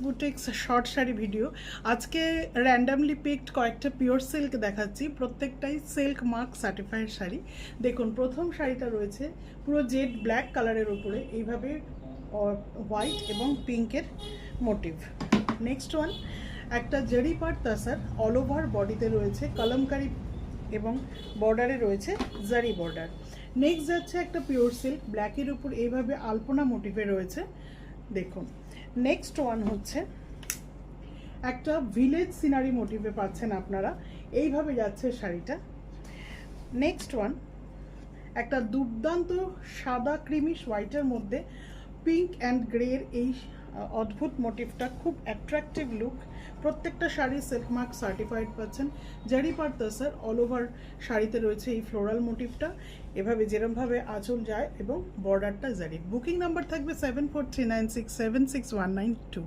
Boutiques short sari video. আজকে randomly picked কয়েকটা pure silk দেখাচ্ছি, প্রত্যেকটাই সিল্ক মার্ক সার্টিফাইড শাড়ি। দেখুন, প্রথম শাড়িটা রয়েছে পুরো জেড ব্ল্যাক কালারের উপরে এইভাবে হোয়াইট এবং পিঙ্কের মোটিভ। নেক্সট ওয়ান একটা জরি পাট তাসার, অল ওভার বডিতে রয়েছে কলমকারি এবং বর্ডারে রয়েছে জারি বর্ডার। নেক্সট যাচ্ছে একটা পিওর সিল্ক ব্ল্যাকের উপর এইভাবে আলপনা মোটিভে রয়েছে। দেখুন, নেক্সট ওয়ান হচ্ছে একটা ভিলেজ সিনারি মোটিভে পাচ্ছেন আপনারা, এইভাবে যাচ্ছে শাড়িটা। নেক্সট ওয়ান একটা দুর্দান্ত সাদা ক্রিমিশ হোয়াইটের মধ্যে পিঙ্ক অ্যান্ড গ্রের এই অদ্ভুত মোটিভটা, খুব অ্যাট্রাকটিভ লুক। প্রত্যেকটা শাড়ি সিল্ক মার্ক সার্টিফাইড পাচ্ছেন। জারি পাট তাসার, অল ওভার শাড়িতে রয়েছে এই ফ্লোরাল মোটিভটা, এভাবে যেরমভাবে আঁচল যায় এবং বর্ডারটা জারি। বুকিং নাম্বার থাকবে 7439676192।